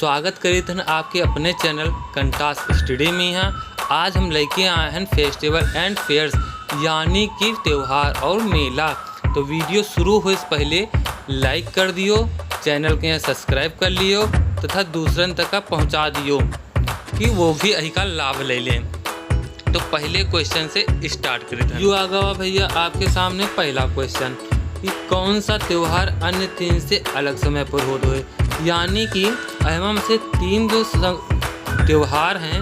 स्वागत करीत हन आपके अपने चैनल कंटास स्टडी में। यहाँ आज हम लेके आए हैं फेस्टिवल एंड फेयर्स यानी कि त्यौहार और मेला। तो वीडियो शुरू हो से पहले लाइक कर दियो, चैनल के यहाँ सब्सक्राइब कर लियो तथा दूसरन तक पहुँचा दियो कि वो भी यही का लाभ ले लें। तो पहले क्वेश्चन से स्टार्ट करें। यू आ गवा भैया आपके सामने पहला क्वेश्चन कि कौन सा त्यौहार अन्य तीन से अलग समय पर होता है, यानी कि एवं से तीन जो त्यौहार हैं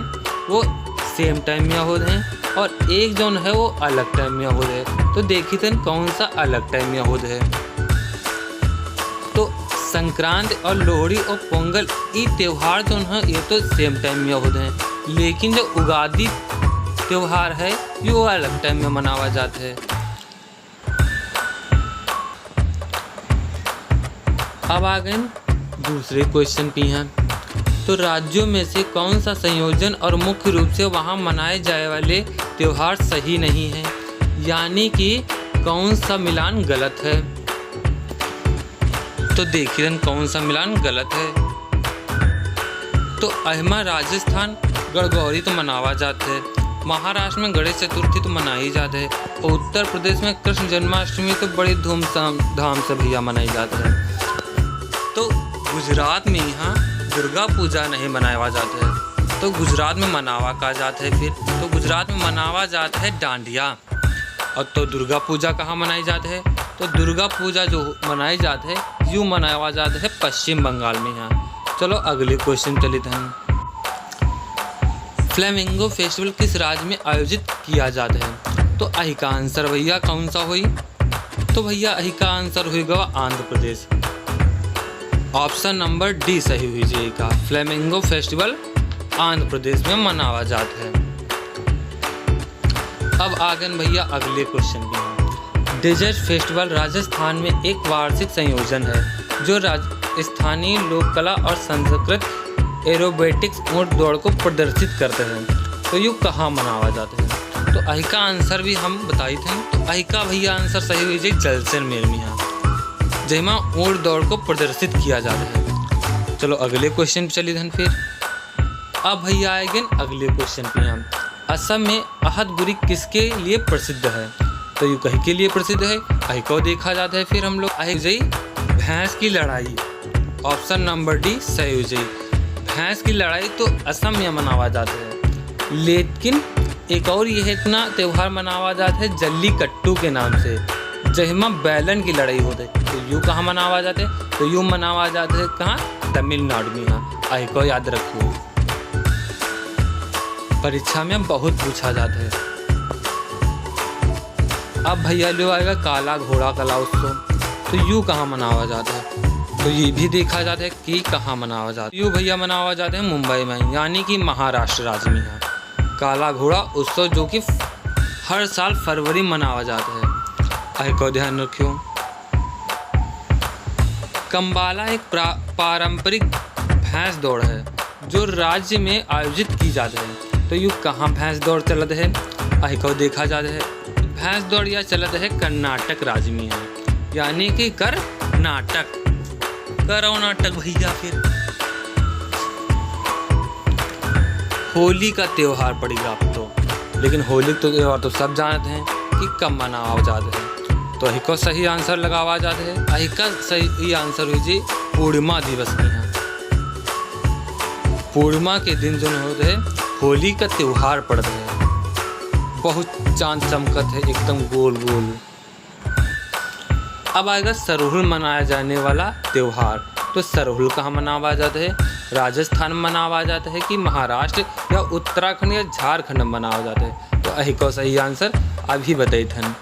वो सेम टाइम में होते हैं और एक जो है वो अलग टाइम में होते हैं। तो देखी थे कौन सा अलग टाइम में होते हैं। तो संक्रांति और लोहड़ी और पोंगल ये त्यौहार जो है ये तो सेम टाइम में होते हैं, लेकिन जो उगादी त्यौहार है ये वो अलग टाइम में मनावा जाता है। अब आ गए दूसरे क्वेश्चन पे हैं। तो राज्यों में से कौन सा संयोजन और मुख्य रूप से वहाँ मनाए जाए वाले त्यौहार सही नहीं है, यानी कि कौन सा मिलान गलत है। तो देखिए कौन सा मिलान गलत है। तो अहमा राजस्थान गणगौरी तो मनावा जाता है, महाराष्ट्र में गणेश चतुर्थी तो मनाई जाती है और उत्तर प्रदेश में कृष्ण जन्माष्टमी तो बड़ी धूमधाम से भैया मनाई जाती है। तो गुजरात में यहाँ दुर्गा पूजा नहीं मनावा जाता है, तो गुजरात में मनावा कहा जाता है। फिर तो गुजरात में मनावा जाता है डांडिया। और तो दुर्गा पूजा कहाँ मनाई जाती है, तो दुर्गा पूजा जो मनाई जाती है यूँ मनावा जाता है पश्चिम बंगाल में। यहाँ चलो अगले क्वेश्चन चलित हैं। फ्लेमिंगो फेस्टिवल किस राज्य में आयोजित किया जाता है। तो अही का आंसर भैया कौन सा हुई, तो भैया अही का आंसर हुआ Andhra Pradesh. Option number D सही हुई जाएगा। फ्लेमिंगो फेस्टिवल आंध्र प्रदेश में मनावा जाता है। अब आगे भैया अगले क्वेश्चन में। डेजर्ट फेस्टिवल राजस्थान में एक वार्षिक संयोजन है जो स्थानीय लोक कला और संस्कृत एरोबेटिक्स ऊँट दौड़ को प्रदर्शित करते हैं। तो ये कहाँ मनावा जाता है, तो अही का आंसर भी हम बताई थे। तो अही का भैया आंसर सही हुई जाए जैसलमेर में, यहाँ जहाँ ऊँट दौड़ को प्रदर्शित किया जाता है। चलो अगले क्वेश्चन पे चलिए फिर। अब भैया आएंगे अगले क्वेश्चन पे हम। असम में अहदगुरी किसके लिए प्रसिद्ध है, तो ये कहीं के लिए प्रसिद्ध है, अही को देखा जाता है। फिर हम लोग आए जाई भैंस की लड़ाई। ऑप्शन नंबर डी सही हो जाए। भैंस की लड़ाई तो असम में मनावा जाता है, लेकिन एक और यह इतना त्यौहार मनावा जाता है जल्लीकट्टू के नाम से, जहाँ बैलन की लड़ाई होती है। तो यूँ कहाँ मनावा जाते हैं, तो यूँ मनावा जाते हैं कहाँ, तमिलनाडु में। यहाँ आई को याद रखियो, परीक्षा में बहुत पूछा जाता है। अब भैया लो आएगा काला घोड़ा कला उत्सव। तो यूँ कहाँ मनावा जाता है, तो ये भी देखा जाता है कि कहाँ मनावा जाता है। यूँ भैया मनावा जाते हैं मुंबई में, यानी कि महाराष्ट्र राज्य में। यहाँ काला घोड़ा उत्सव जो कि हर साल फरवरी मनावा जाता है, आई को ध्यान रखियो। कंबाला एक पारंपरिक भैंस दौड़ है जो राज्य में आयोजित की जाती है। तो यू कहाँ भैंस दौड़ चलत है, आई को देखा जाता है। भैंस दौड़ या चलत है कर्नाटक राज्य में है, यानी कि कर्नाटक करो नाटक भैया। फिर होली का त्यौहार पड़ेगा आप तो, लेकिन होली तो त्यौहार तो सब जानते हैं कि कब मनावा जाता है। तो अही को सही आंसर लगावा जाता है। अही का सही आंसर हुई जी पूर्णिमा दिवस में है। पूर्णिमा के दिन जो होते हैं होली का त्यौहार पड़ता है, बहुत चांद चमकत है एकदम गोल गोल। अब आएगा सरहुल मनाया जाने वाला त्यौहार। तो सरहुल कहाँ मनावा जाता है, राजस्थान में मनावा जाता है कि महाराष्ट्र या उत्तराखंड या झारखंड में मनावा जाता है। तो अही को सही आंसर अभी बताई थन।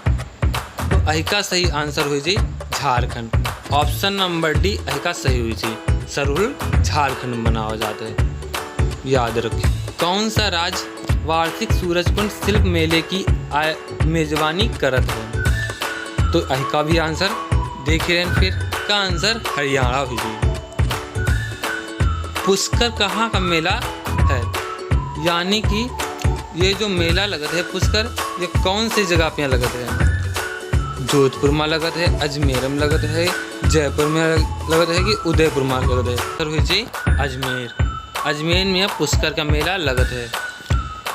तो अही का सही आंसर हुई जी झारखंड। ऑप्शन नंबर डी अही का सही हुई जी, सरहुल झारखंड में मनावा जाता है। याद रखिए। कौन सा राज्य वार्षिक सूरजकुंड शिल्प मेले की मेजबानी करत है, तो अही का भी आंसर देख रहे हैं। फिर का आंसर हरियाणा हुई जी। पुष्कर कहाँ का मेला है, यानी कि ये जो मेला लगता है पुष्कर ये कौन सी जगह पे लगता है, जोधपुर में लगत है, अजमेर में लगत है, जयपुर में लगत है कि उदयपुर में लगत है। सर हुई जी अजमेर में पुष्कर का मेला लगत है।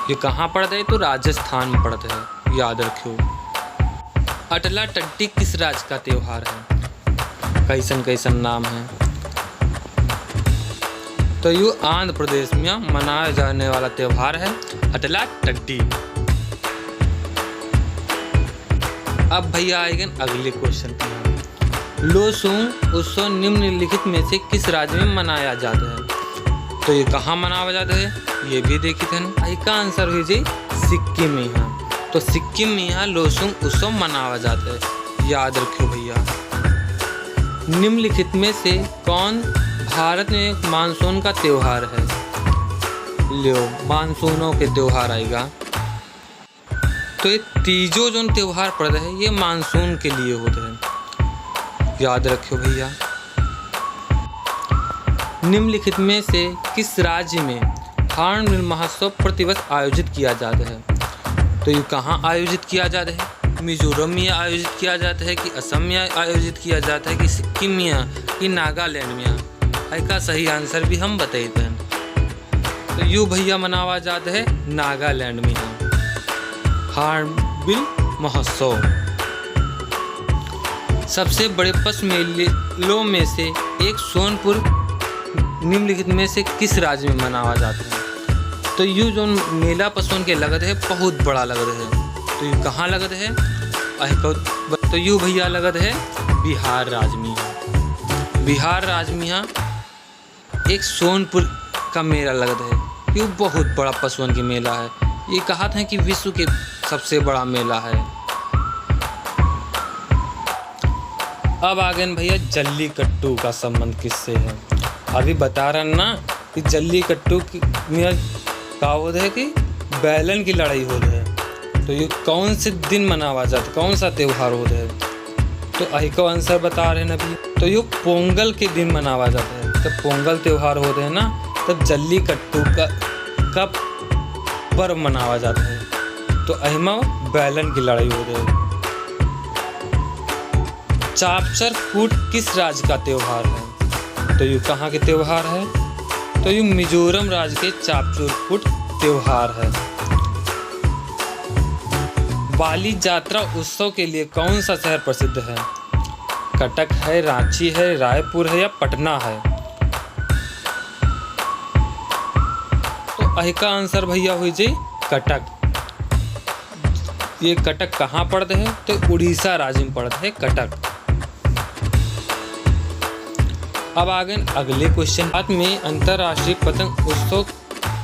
ये कहाँ पड़ता है? तो राजस्थान में पड़ता है, याद रखियो। अटला टड्डी किस राज्य का त्योहार है? कैसन कैसन नाम है। तो ये आंध्र प्रदेश में मनाया जाने वाला त्योहार है अटला टड्डी। अब भैया आएंगे अगले क्वेश्चन पे। लोसूंग उत्सव निम्नलिखित में से किस राज्य में मनाया जाता है? तो ये कहाँ मनाया जाता है ये भी देखी थे। इसका आंसर हुई जी सिक्किम में है। तो सिक्किम में यहाँ लोसूंग उत्सव मनाया जाता है, याद रखियो भैया। निम्नलिखित में से कौन भारत में एक मानसून का त्योहार है? लो मानसूनों के त्योहार आएगा। तो ये तीजो जो त्योहार पड़ता है ये मानसून के लिए होते हैं, याद रखियो भैया। निम्नलिखित में से किस राज्य में हॉर्नबिल महोत्सव प्रतिवर्ष आयोजित किया जाता है? तो ये कहाँ आयोजित किया जाता है? मिजोरम में आयोजित किया जाता है कि असम में आयोजित किया जाता है कि सिक्किम में कि नागालैंड में? इसका सही आंसर भी हम बताते हैं। तो यू भैया मनावा जाता है नागालैंड में हॉर्नबिल महोत्सव। सबसे बड़े पशु मेलों में से एक सोनपुर निम्नलिखित में से किस राज्य में मनावा जाता है? तो यू जो मेला पशुओं के लगत है बहुत बड़ा लगत है। तो यू कहाँ लगत है? तो यू भैया लगत है बिहार राज्य में। बिहार राज्य में एक सोनपुर का मेला लगता है। ये बहुत बड़ा पशुओं की मेला है। ये कहा था कि विश्व के सबसे बड़ा मेला है। अब आगे भैया जल्लीकट्टू का संबंध किससे है? अभी बता रहा ना कि जल्लीकट्टू में का होता है कि बैलन की लड़ाई होती है। तो ये कौन से दिन मनावा जाता है, कौन सा त्योहार होता है? तो अही को आंसर बता रहे हैं अभी। तो ये पोंगल के दिन मनावा जाता है। जब पोंगल त्योहार होते हैं ना तब जल्लीकट्टू का पर्व मनावा जाता है। तो अहिमा बैलन की लड़ाई होती है। चापचर कूट किस राज्य का त्योहार है? तो ये कहाँ के त्योहार है? तो ये मिजोरम राज्य के चापचर कूट त्योहार है। बाली यात्रा उत्सव के लिए कौन सा शहर प्रसिद्ध है? कटक है, रांची है, रायपुर है या पटना है? तो अही का आंसर भैया हुई जी कटक। ये कटक कहाँ पड़ते हैं? तो उड़ीसा राज्य में पड़ता है कटक। अब आगे अगले क्वेश्चन। भारत में अंतर्राष्ट्रीय पतंग उत्सव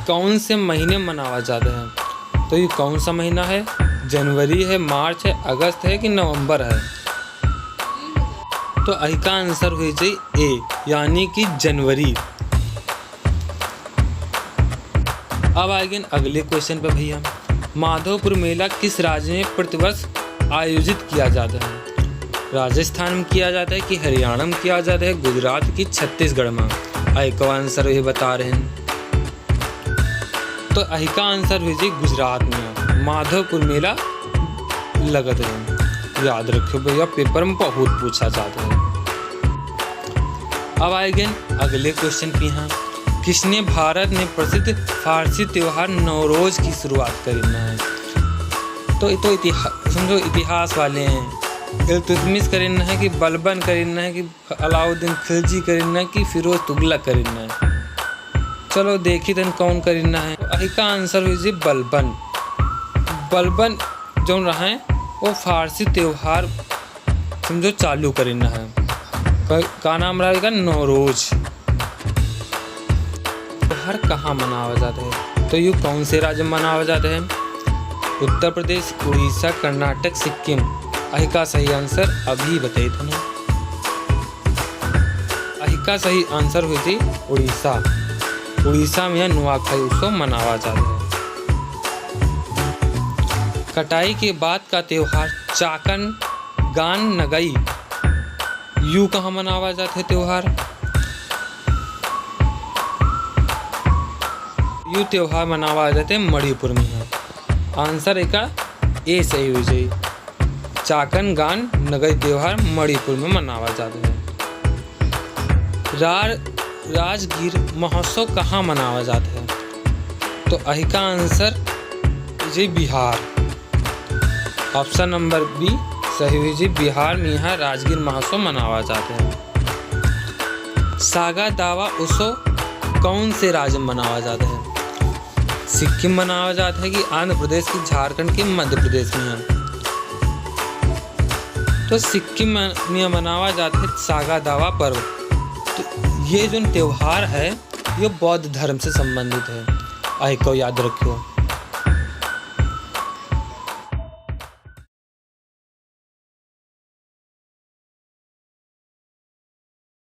कौन से महीने मनाया जाता है? तो ये कौन सा महीना है? जनवरी है, मार्च है, अगस्त है कि नवंबर है? तो अही का आंसर हुई जी ए यानी कि जनवरी। अब आगे अगले क्वेश्चन पे भैया। माधवपुर मेला किस राज्य में प्रतिवर्ष आयोजित किया जाता है? राजस्थान में किया जाता है कि हरियाणा में किया जाता है, गुजरात की छत्तीसगढ़ में? अही का आंसर ये बता रहे हैं। तो अही का आंसर हुई जी गुजरात में माधवपुर मेला लगत है, याद रखियो भैया, पेपर में बहुत पूछा जाता है। अब आएंगे अगले क्वेश्चन पे। यहाँ किसने भारत में प्रसिद्ध फारसी त्योहार नवरोज की शुरुआत करी है? तो समझो इतिहास वाले हैं। इल्तुतमिश करीना है कि बलबन करीना है कि अलाउद्दीन खिलजी करीना है कि फिरोज तुगलक करीना है? चलो देखी तन कौन करीना है। अही का आंसर हुई जी बलबन। बलबन जो रहे वो फारसी त्योहार समझो चालू करीना है। का नाम रहेगा नवरोज। त्योहार कहाँ मनाया जाता है? तो ये कौन से राज्य में मनाया जाता है? उत्तर प्रदेश, उड़ीसा, कर्नाटक, सिक्किम? अही का सही आंसर अभी बताइए था ना। अही का सही आंसर हुई थी उड़ीसा। उड़ीसा में नुआखाई उत्सव मनाया जाता है। कटाई के बाद का त्योहार चाकन गान नगई यू कहाँ मनाया जाता है त्योहार? यू त्योहार मनाया जाते हैं मणिपुर में है। आंसर एक ए सही हुई जाए। चाकन गान नगई त्योहार मणिपुर में मनाया जाता है। राजगीर महोत्सव कहाँ मनाया जाता है? तो अही का आंसर जी बिहार। ऑप्शन नंबर बी सही हुई जी, बिहार में यहाँ राजगीर महोत्सव मनाया जाता है। सागा दावा उत्सव कौन से राज्य में मनाया जाता है? सिक्किम मनाया जाता है कि आंध्र प्रदेश की, झारखंड की, मध्य प्रदेश में? तो सिक्किम में मनाया जाता है सागा दावा पर्व। तो ये जो त्यौहार है ये बौद्ध धर्म से संबंधित है, आई को याद रखियो।